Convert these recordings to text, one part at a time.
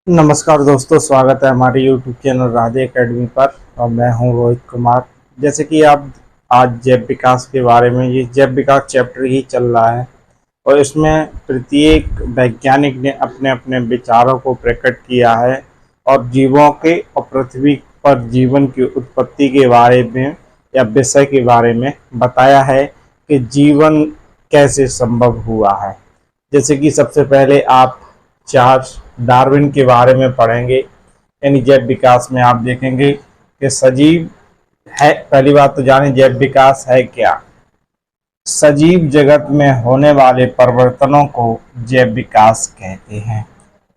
नमस्कार दोस्तों, स्वागत है हमारे YouTube चैनल राधे एकेडमी पर। और मैं हूं रोहित कुमार। जैसे कि आप आज जैव विकास के बारे में, ये जैव विकास चैप्टर ही चल रहा है और इसमें प्रत्येक वैज्ञानिक ने अपने अपने विचारों को प्रकट किया है और जीवों के और पृथ्वी पर जीवन की उत्पत्ति के बारे में या विषय के बारे में बताया है कि जीवन कैसे संभव हुआ है। जैसे कि सबसे पहले आप चार्ल्स डार्विन के बारे में पढ़ेंगे, यानी जैव विकास में आप देखेंगे कि सजीव है। पहली बात तो जाने जैव विकास है क्या। सजीव जगत में होने वाले परिवर्तनों को जैव विकास कहते हैं।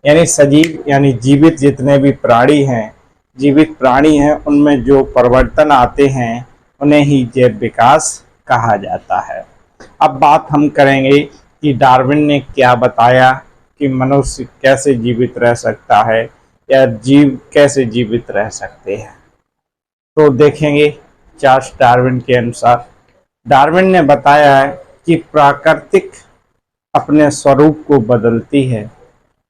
यानी सजीव यानी जीवित जितने भी प्राणी हैं, जीवित प्राणी हैं, उनमें जो परिवर्तन आते हैं उन्हें ही जैव विकास कहा जाता है। अब बात हम करेंगे कि डार्विन ने क्या बताया कि मनुष्य कैसे जीवित रह सकता है या जीव कैसे जीवित रह सकते हैं। तो देखेंगे चार्ल्स डार्विन के अनुसार, डार्विन ने बताया है कि प्राकृतिक अपने स्वरूप को बदलती है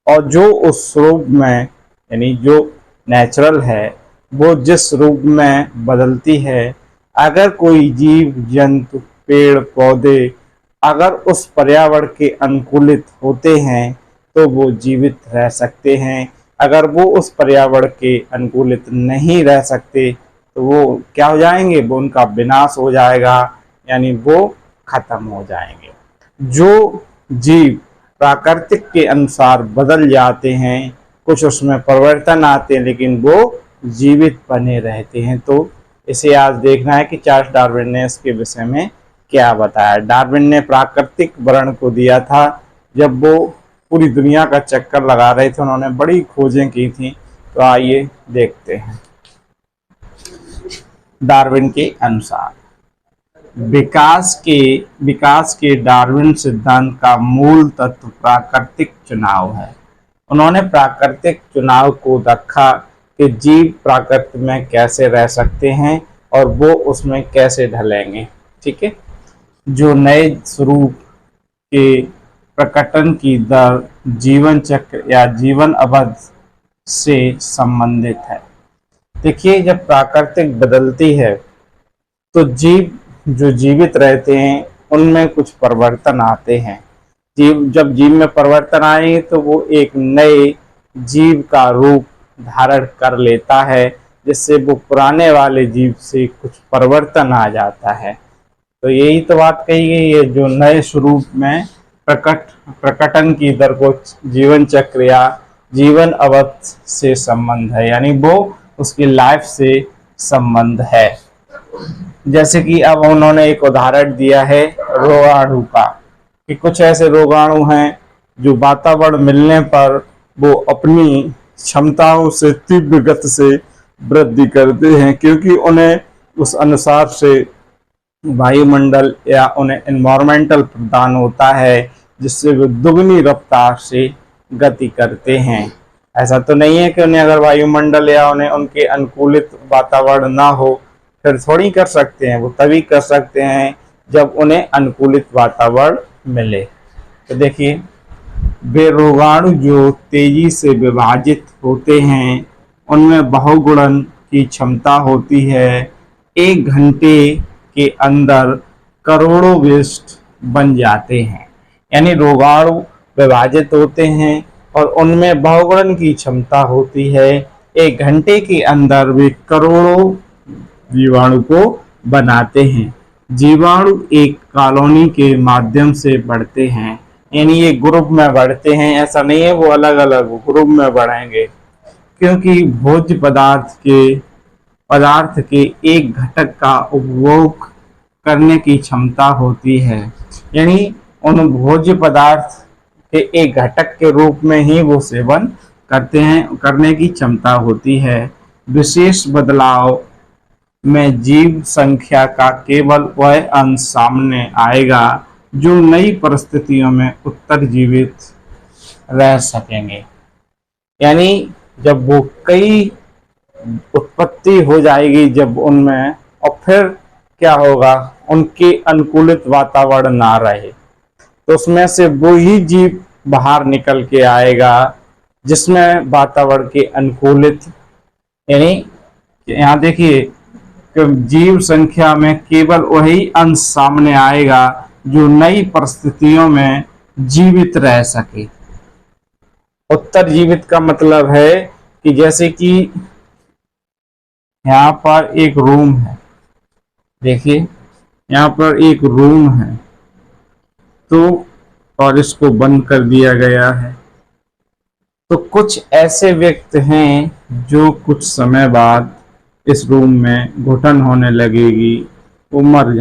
और जो उस स्वरूप में यानी जो नेचुरल है वो जिस रूप में बदलती है, अगर कोई जीव जंतु पेड़ पौधे अगर उस पर्यावरण के अनुकूलित होते हैं तो वो जीवित रह सकते हैं। अगर वो उस पर्यावरण के अनुकूलित नहीं रह सकते तो वो क्या हो जाएंगे, वो उनका विनाश हो जाएगा, यानी वो खत्म हो जाएंगे। जो जीव प्राकृतिक के अनुसार बदल जाते हैं, कुछ उसमें परिवर्तन आते हैं, लेकिन वो जीवित बने रहते हैं। तो इसे आज देखना है कि चार्ल्स डार्विन ने इसके विषय में क्या बताया। डार्विन ने प्राकृतिक वर्ण को दिया था जब वो पूरी दुनिया का चक्कर लगा रहे थे, उन्होंने बड़ी खोजें की थी। तो आइए देखते हैं। डार्विन के अनुसार विकास के डार्विन सिद्धांत का मूल तत्व प्राकृतिक चुनाव है। उन्होंने प्राकृतिक चुनाव को रखा कि जीव प्रकृति में कैसे रह सकते हैं और वो उसमें कैसे ढलेंगे। ठीक है, जो नए स्वरूप के प्रकटन की दर जीवन चक्र या जीवन अवधि से संबंधित है। देखिए, जब प्राकृतिक बदलती है तो जीव जो जीवित रहते हैं उनमें कुछ परिवर्तन आते हैं। जब जीव में परिवर्तन आए तो वो एक नए जीव का रूप धारण कर लेता है, जिससे वो पुराने वाले जीव से कुछ परिवर्तन आ जाता है। तो यही तो बात कही गई है, जो नए स्वरूप में प्रकटन की दर को जीवन चक्र या जीवन अवधि से संबंध है, यानी वो उसकी लाइफ से संबंध है। जैसे कि अब उन्होंने एक उदाहरण दिया है रोगाणु का, कि कुछ ऐसे रोगाणु हैं जो वातावरण मिलने पर वो अपनी क्षमताओं से तीव्र गति से वृद्धि करते हैं, क्योंकि उन्हें उस अनुसार से वायुमंडल या उन्हें एनवायरमेंटल प्रदान होता है, जिससे वे दुगनी रफ्तार से गति करते हैं। ऐसा तो नहीं है कि उन्हें अगर वायुमंडल या उन्हें उनके अनुकूलित वातावरण ना हो फिर थोड़ी कर सकते हैं। वो तभी कर सकते हैं जब उन्हें अनुकूलित वातावरण मिले। तो देखिए, वे रोगाणु जो तेजी से विभाजित होते हैं उनमें बहुगुणन की क्षमता होती है। 1 घंटे के अंदर करोड़ों विष्ट बन जाते हैं। यानी रोगाणु विभाजित होते हैं और उनमें बहुगुणन की क्षमता होती है। 1 घंटे के अंदर वे करोड़ों जीवाणु को बनाते हैं। जीवाणु एक कॉलोनी के माध्यम से बढ़ते हैं, यानी ये ग्रुप में बढ़ते हैं। ऐसा नहीं है वो अलग अलग ग्रुप में बढ़ेंगे, क्योंकि भोज्य पदार्थ के एक घटक का उपभोग करने की क्षमता होती है। यानी उन भोज्य पदार्थ के एक घटक के रूप में ही वो सेवन करते हैं, करने की क्षमता होती है। विशेष बदलाव में जीव संख्या का केवल वह अंश सामने आएगा जो नई परिस्थितियों में उत्तरजीवित रह सकेंगे। यानी जब वो कई उत्पत्ति हो जाएगी जब उनमें, और फिर क्या होगा, उनके अनुकूलित वातावरण ना रहे तो उसमें से वो ही जीव बाहर निकल के आएगा जिसमें वातावरण के अनुकूलित, यानी यहाँ देखिए कि जीव संख्या में केवल वही अंश सामने आएगा जो नई परिस्थितियों में जीवित रह सके। उत्तर जीवित का मतलब है कि जैसे कि यहाँ पर एक रूम है, देखिए यहाँ पर एक रूम है तो और इसको बंद कर दिया गया है, तो कुछ ऐसे व्यक्ति हैं जो कुछ समय बाद इस रूम में घुटन होने लगेगी, वो मर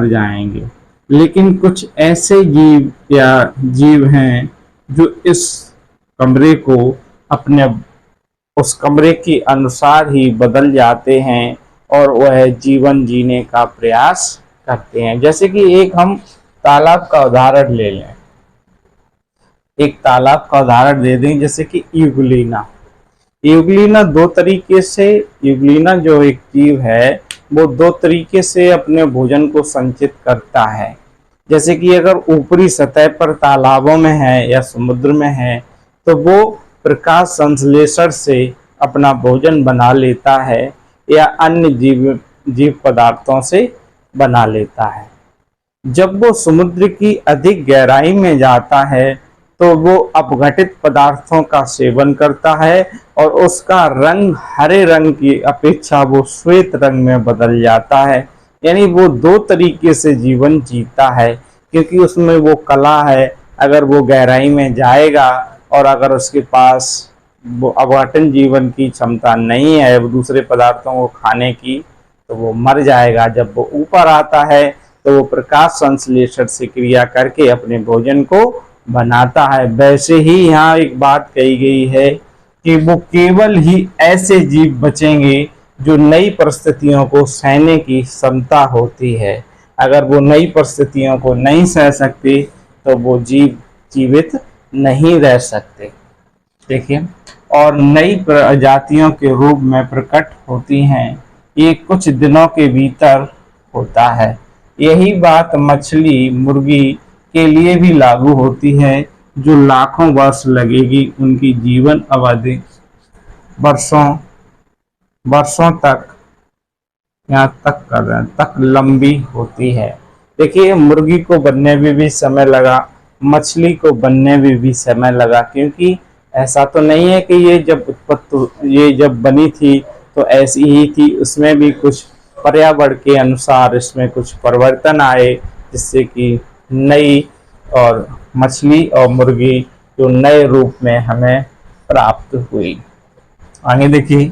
जाएंगे। लेकिन कुछ ऐसे जीव हैं जो इस कमरे को अपने उस कमरे के अनुसार ही बदल जाते हैं और वह जीवन जीने का प्रयास करते हैं। जैसे कि एक हम तालाब का उदाहरण ले लें, एक तालाब का उदाहरण दे दें, जैसे कि यूग्लिना दो तरीके से, यूग्लिना जो एक जीव है वो दो तरीके से अपने भोजन को संचित करता है। जैसे कि अगर ऊपरी सतह पर तालाबों में है या समुद्र में है तो वो प्रकाश संश्लेषण से अपना भोजन बना लेता है या अन्य जीव पदार्थों से बना लेता है। जब वो समुद्र की अधिक गहराई में जाता है तो वो अपघटित पदार्थों का सेवन करता है और उसका रंग हरे रंग की अपेक्षा वो श्वेत रंग में बदल जाता है। यानी वो दो तरीके से जीवन जीता है, क्योंकि उसमें वो कला है। अगर वो गहराई में जाएगा और अगर उसके पास वो अपघटन जीवन की क्षमता नहीं है वो दूसरे पदार्थों को खाने की, तो वो मर जाएगा। जब वो ऊपर आता है तो वो प्रकाश संश्लेषण से क्रिया करके अपने भोजन को बनाता है। वैसे ही यहाँ एक बात कही गई है कि वो केवल ही ऐसे जीव बचेंगे जो नई परिस्थितियों को सहने की क्षमता होती है। अगर वो नई परिस्थितियों को नहीं सह सकते तो वो जीव जीवित नहीं रह सकते। देखिए, और नई प्रजातियों के रूप में प्रकट होती हैं, ये कुछ दिनों के भीतर होता है। यही बात मछली, मुर्गी के लिए भी लागू होती है जो लाखों वर्ष लगेगी। उनकी जीवन अवधि वर्षों तक, यहाँ तक कर रहे हैं, तक लंबी होती है। देखिए, मुर्गी को बनने में भी समय लगा, मछली को बनने में भी समय लगा, क्योंकि ऐसा तो नहीं है कि ये जब बनी थी तो ऐसी ही थी। उसमें भी कुछ पर्यावरण के अनुसार इसमें कुछ परिवर्तन आए, जिससे कि नई और मछली और मुर्गी जो नए रूप में हमें प्राप्त हुई। आगे देखिए,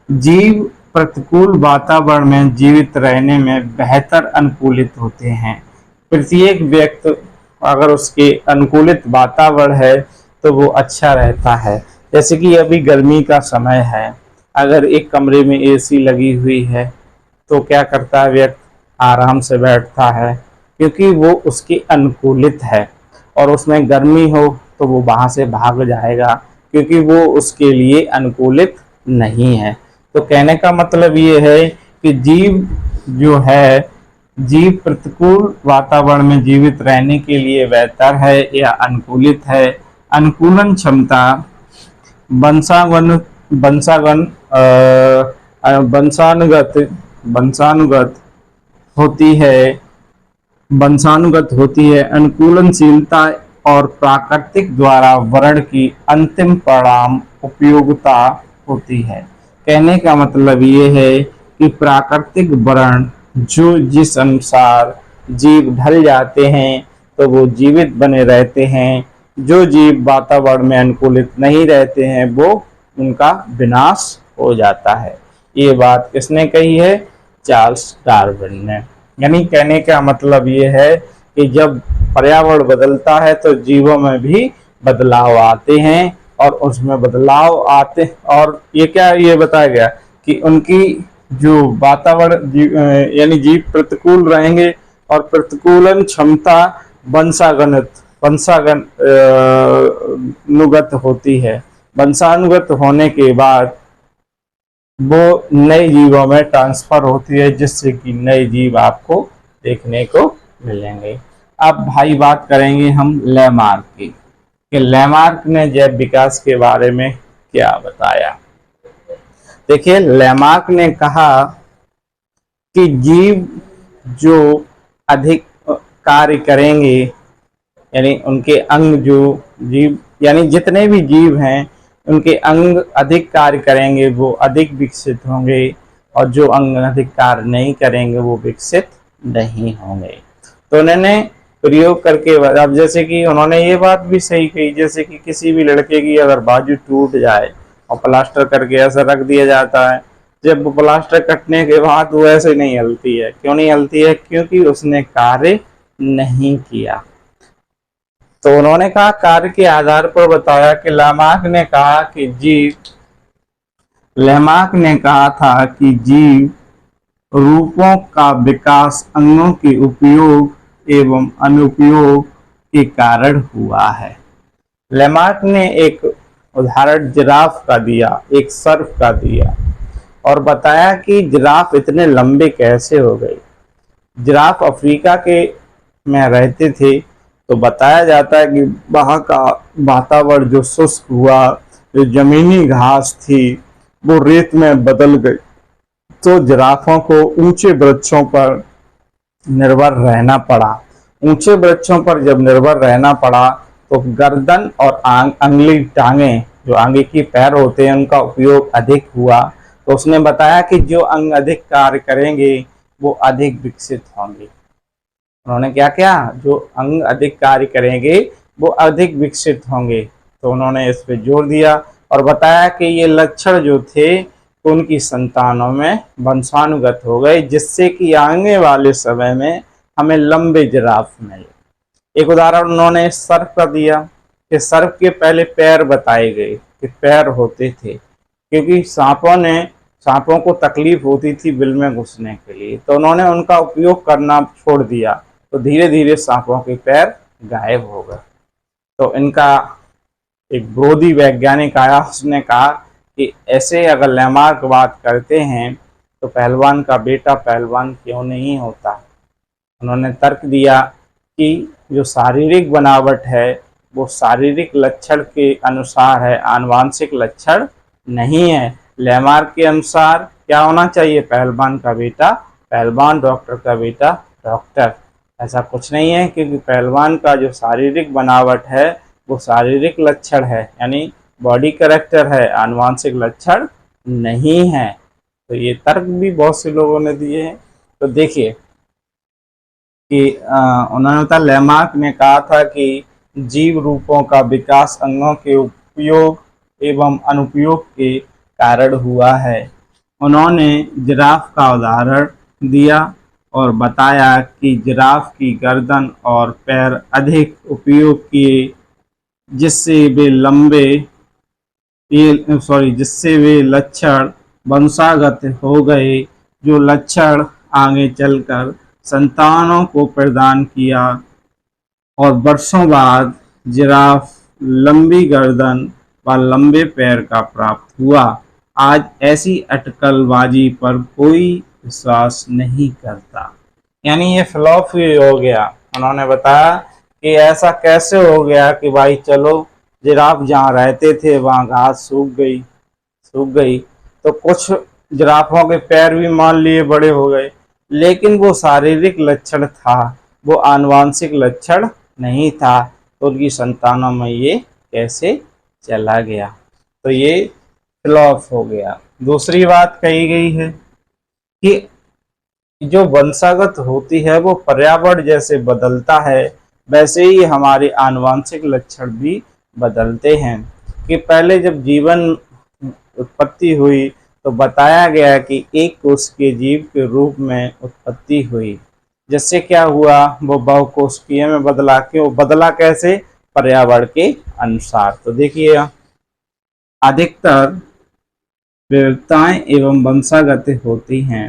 जीव प्रतिकूल वातावरण में जीवित रहने में बेहतर अनुकूलित होते हैं। प्रत्येक व्यक्ति अगर उसके अनुकूलित वातावरण है तो वो अच्छा रहता है। जैसे कि अभी गर्मी का समय है, अगर एक कमरे में एसी लगी हुई है तो क्या करता है व्यक्ति, आराम से बैठता है, क्योंकि वो उसके अनुकूलित है। और उसमें गर्मी हो तो वो वहाँ से भाग जाएगा, क्योंकि वो उसके लिए अनुकूलित नहीं है। तो कहने का मतलब ये है कि जीव प्रतिकूल वातावरण में जीवित रहने के लिए बेहतर है या अनुकूलित है। अनुकूलन क्षमता वंशानुगत होती है। अनुकूलनशीलता और प्राकृतिक द्वारा वर्ण की अंतिम परिणाम उपयोगिता होती है। कहने का मतलब ये है कि प्राकृतिक वर्ण जो जिस अनुसार जीव ढल जाते हैं तो वो जीवित बने रहते हैं। जो जीव वातावरण में अनुकूलित नहीं रहते हैं वो उनका विनाश हो जाता है। ये बात किसने कही है? चार्ल्स डार्विन ने। यानी कहने का मतलब ये है कि जब पर्यावरण बदलता है तो जीवों में भी बदलाव आते हैं, और उसमें बदलाव आते, और ये बताया गया कि उनकी जो वातावरण यानी जीव प्रतिकूल रहेंगे और प्रतिकूलन क्षमता वंशानुगत होती है। वंशानुगत होने के बाद वो नए जीवों में ट्रांसफर होती है, जिससे कि नए जीव आपको देखने को मिलेंगे। अब भाई बात करेंगे हम लैमार्क की। कि लैमार्क ने जैव विकास के बारे में क्या बताया। देखिए, लैमार्क ने कहा कि जीव जो अधिक कार्य करेंगे, यानी उनके अंग जो जीव यानी जितने भी जीव हैं उनके अंग अधिक कार्य करेंगे वो अधिक विकसित होंगे, और जो अंग अधिक कार्य नहीं करेंगे वो विकसित नहीं होंगे। तो उन्होंने प्रयोग करके, अब जैसे कि उन्होंने ये बात भी सही कही, जैसे कि किसी भी लड़के की अगर बाजू टूट जाए और प्लास्टर करके ऐसा रख दिया जाता है, जब वो प्लास्टर कटने के बाद वो ऐसे नहीं हिलती है। क्यों नहीं हिलती है? क्योंकि उसने कार्य नहीं किया। तो उन्होंने कहा कार्य के आधार पर बताया कि लेमार्क ने कहा था कि जीव रूपों का विकास अंगों के उपयोग एवं अनुपयोग के कारण हुआ है। लेमार्क ने एक उदाहरण जिराफ का दिया, एक सर्प का दिया, और बताया कि जिराफ इतने लंबे कैसे हो गए। जिराफ अफ्रीका के में रहते थे, तो बताया जाता है कि वहाँ का वातावरण जो शुष्क हुआ, जो जमीनी घास थी वो रेत में बदल गई, तो जिराफों को ऊंचे वृक्षों पर निर्भर रहना पड़ा। ऊंचे वृक्षों पर जब निर्भर रहना पड़ा तो गर्दन और अंगली टांगे, जो आगे की पैर होते हैं, उनका उपयोग अधिक हुआ। तो उसने बताया कि जो अंग अधिक कार्य करेंगे वो अधिक विकसित होंगे। उन्होंने क्या किया? जो अंग अधिक कार्य करेंगे वो अधिक विकसित होंगे। तो उन्होंने इस पे जोर दिया और बताया कि ये लक्षण जो थे उनकी संतानों में वंशानुगत हो गए, जिससे कि आने वाले समय में हमें लंबे जिराफ मिले। एक उदाहरण उन्होंने सर्प का दिया कि सर्प के पहले पैर बताए गए कि पैर होते थे, क्योंकि सांपों को तकलीफ होती थी बिल में घुसने के लिए, तो उन्होंने उनका उपयोग करना छोड़ दिया, तो धीरे धीरे सांपों के पैर गायब हो गए। तो इनका एक ब्रोदी वैज्ञानिक आया, उसने कहा कि ऐसे अगर लैमार्क बात करते हैं तो पहलवान का बेटा पहलवान क्यों नहीं होता। उन्होंने तर्क दिया कि जो शारीरिक बनावट है वो शारीरिक लक्षण के अनुसार है, आनुवांशिक लक्षण नहीं है। लैमार्क के अनुसार क्या होना चाहिए? पहलवान का बेटा पहलवान, डॉक्टर का बेटा डॉक्टर। ऐसा कुछ नहीं है, क्योंकि पहलवान का जो शारीरिक बनावट है वो शारीरिक लक्षण है, यानी बॉडी कैरेक्टर है, आनुवांशिक लक्षण नहीं है। तो ये तर्क भी बहुत से लोगों ने दिए हैं। तो देखिए कि उन्होंने बताया, लैमार्क ने कहा था कि जीव रूपों का विकास अंगों के उपयोग एवं अनुपयोग के कारण हुआ है। उन्होंने जिराफ का उदाहरण दिया और बताया कि जिराफ की गर्दन और पैर अधिक उपयोग किए, जिससे वे लक्षण वंशागत हो गए, जो लक्षण आगे चलकर संतानों को प्रदान किया, और वर्षों बाद जिराफ लंबी गर्दन व लंबे पैर का प्राप्त हुआ। आज ऐसी अटकलबाजी पर कोई विश्वास नहीं करता। यानी ये फ्लॉप ही हो गया। उन्होंने बताया कि ऐसा कैसे हो गया कि भाई चलो जिराफ जहाँ रहते थे वहाँ घास सूख गई, तो कुछ जिराफों के पैर भी मान लिए बड़े हो गए, लेकिन वो शारीरिक लक्षण था, वो आनुवांशिक लक्षण नहीं था। तो उनकी संतानों में ये कैसे चला गया? तो ये फ्लॉप हो गया। दूसरी बात कही गई है कि जो वंशागत होती है वो पर्यावरण जैसे बदलता है, वैसे ही हमारे आनुवांशिक लक्षण भी बदलते हैं। कि पहले जब जीवन उत्पत्ति हुई तो बताया गया कि एक कोशिकीय जीव के रूप में उत्पत्ति हुई, जिससे क्या हुआ? वो बहुकोशिकीय में बदला। क्यों बदला? कैसे? पर्यावरण के अनुसार। तो देखिए, अधिकतर विविधताएं एवं वंशागत होती हैं,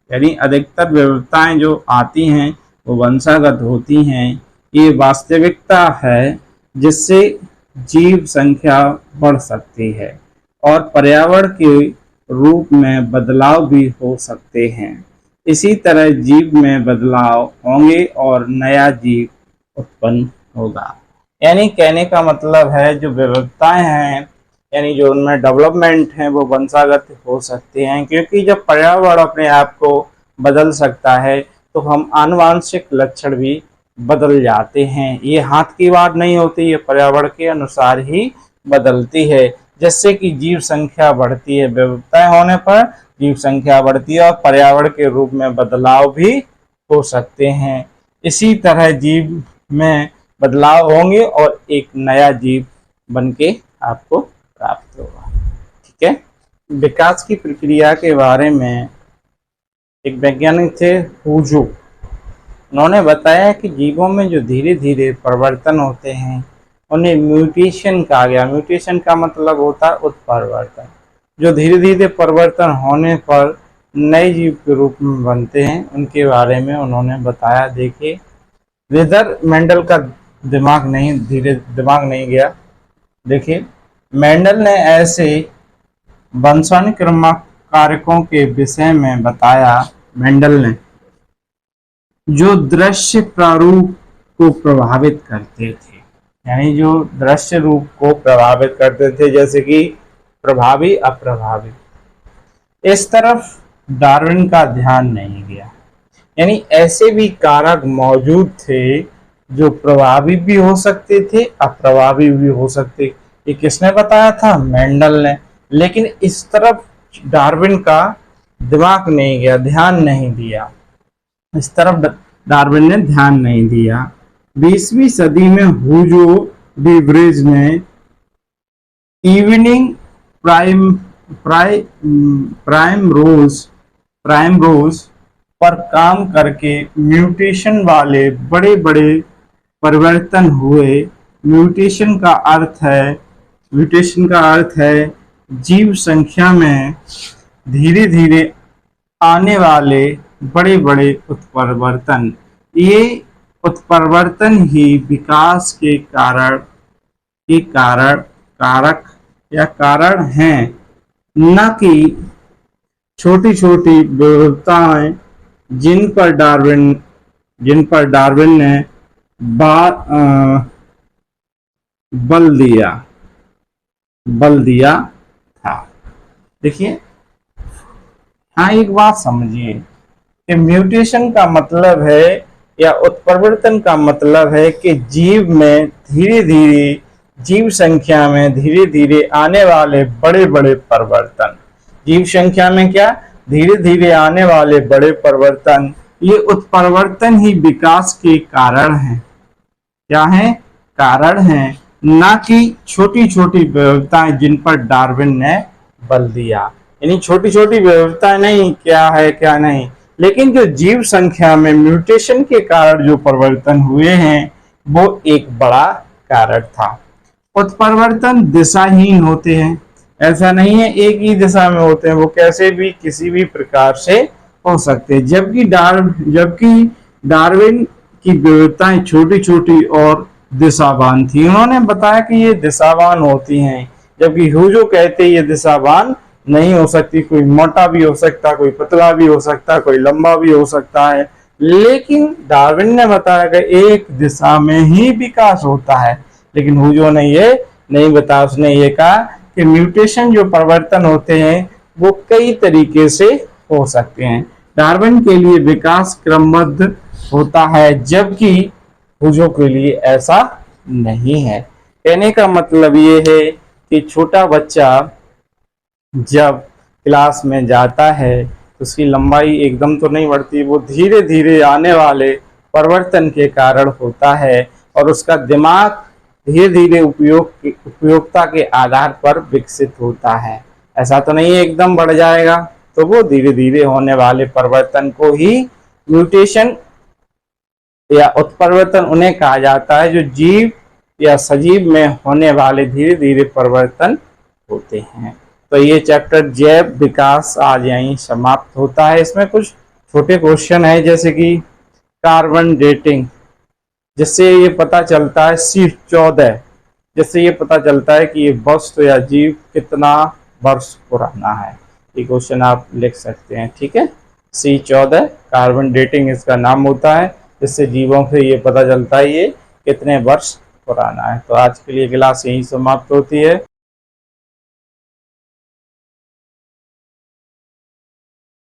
यानी अधिकतर विविधताएं जो आती हैं वो वंशागत होती हैं। ये वास्तविकता है जिससे जीव संख्या बढ़ सकती है और पर्यावरण के रूप में बदलाव भी हो सकते हैं। इसी तरह जीव में बदलाव होंगे और नया जीव उत्पन्न होगा। यानी कहने का मतलब है जो विविधताएं हैं, यानी जो उनमें डेवलपमेंट है, वो वंशागत हो सकते हैं, क्योंकि जब पर्यावरण अपने आप को बदल सकता है तो हम आनुवांशिक लक्षण भी बदल जाते हैं। ये हाथ की बात नहीं होती, ये पर्यावरण के अनुसार ही बदलती है। जैसे कि जीव संख्या बढ़ती है, विविधताएं होने पर जीव संख्या बढ़ती है और पर्यावरण के रूप में बदलाव भी हो सकते हैं। इसी तरह जीव में बदलाव होंगे और एक नया जीव बन के आपको प्राप्त होगा। ठीक है। विकास की प्रक्रिया के बारे में एक वैज्ञानिक थे हुजो, उन्होंने बताया कि जीवों में जो धीरे धीरे परिवर्तन होते हैं उन्हें म्यूटेशन कहा गया। म्यूटेशन का मतलब होता है उत्परिवर्तन। जो धीरे धीरे परिवर्तन होने पर नए जीव के रूप में बनते हैं, उनके बारे में उन्होंने बताया। देखिए, वेदर मेंडल का दिमाग नहीं गया। देखिए, मेंडल ने ऐसे वंशानुक्रम कारकों के विषय में बताया। मेंडल ने जो दृश्य प्रारूप को प्रभावित करते थे, यानी जो दृश्य रूप को प्रभावित करते थे, जैसे कि प्रभावी अप्रभावी, इस तरफ डार्विन का ध्यान नहीं गया। यानी ऐसे भी कारक मौजूद थे जो प्रभावी भी हो सकते थे, अप्रभावी भी हो सकते। ये किसने बताया था? मेंडल ने। लेकिन इस तरफ डार्विन का दिमाग नहीं गया, ध्यान नहीं दिया। इस तरफ डार्विन ने ध्यान नहीं दिया। 20वीं सदी में हुजो डिवरेज ने इवनिंग प्राइम रोज पर काम करके म्यूटेशन वाले बड़े बड़े परिवर्तन हुए। म्यूटेशन का अर्थ है जीव संख्या में धीरे धीरे आने वाले बड़े बड़े उत्परिवर्तन। ये उत्परिवर्तन ही विकास के कारक या कारण हैं, न कि छोटी छोटी विविधताएं जिन पर डार्विन ने बल दिया था। देखिए, हाँ, एक बात समझिए कि म्यूटेशन का मतलब है या उत्परिवर्तन का मतलब है कि जीव संख्या में धीरे धीरे आने वाले बड़े बड़े परिवर्तन। जीव संख्या में क्या? धीरे धीरे आने वाले बड़े परिवर्तन। ये उत्परिवर्तन ही विकास के कारण हैं। क्या है? कारण हैं, ना कि छोटी छोटी विविधताएं जिन पर डार्विन ने बल दिया। यानी छोटी छोटी विविधताएं नहीं, क्या है क्या नहीं, लेकिन जो जीव संख्या में म्यूटेशन के कारण जो परिवर्तन हुए हैं वो एक बड़ा कारण था। उत्परिवर्तन दिशाहीन होते हैं, ऐसा नहीं है एक ही दिशा में होते हैं, वो कैसे भी किसी भी प्रकार से हो सकते हैं। जबकि डार्विन की विविधताएं छोटी छोटी और दिशावान थी। उन्होंने बताया कि ये दिशावान होती हैं, जबकि हुजो कहते ये दिशावान नहीं हो सकती। कोई मोटा भी हो सकता, कोई पतला भी हो सकता, कोई लंबा भी हो सकता है। लेकिन डार्विन ने बताया कि एक दिशा में ही विकास होता है। लेकिन हुजो ने ये नहीं बताया। उसने ये कहा कि म्यूटेशन जो परिवर्तन होते हैं वो कई तरीके से हो सकते हैं। डार्विन के लिए विकास क्रमबद्ध होता है, जबकि हुजो के लिए ऐसा नहीं है। कहने का मतलब ये है कि छोटा बच्चा जब क्लास में जाता है तो उसकी लंबाई एकदम तो नहीं बढ़ती, वो धीरे धीरे आने वाले परिवर्तन के कारण होता है और उसका दिमाग धीरे धीरे उपयोगिता के आधार पर विकसित होता है। ऐसा तो नहीं है एकदम बढ़ जाएगा, तो वो धीरे धीरे होने वाले परिवर्तन को ही म्यूटेशन या उत्परिवर्तन उन्हें कहा जाता है, जो जीव या सजीव में होने वाले धीरे धीरे परिवर्तन होते हैं। तो ये चैप्टर जैव विकास आज यहीं समाप्त होता है। इसमें कुछ छोटे क्वेश्चन है, जैसे कि कार्बन डेटिंग, जिससे ये पता चलता है C14, जिससे ये पता चलता है कि ये वस्तु या जीव कितना वर्ष पुराना है। ये क्वेश्चन आप लिख सकते हैं। ठीक है, C14 कार्बन डेटिंग इसका नाम होता है, जिससे जीवों से ये पता चलता है ये कितने वर्ष पुराना है। तो आज के लिए क्लास यही समाप्त होती है।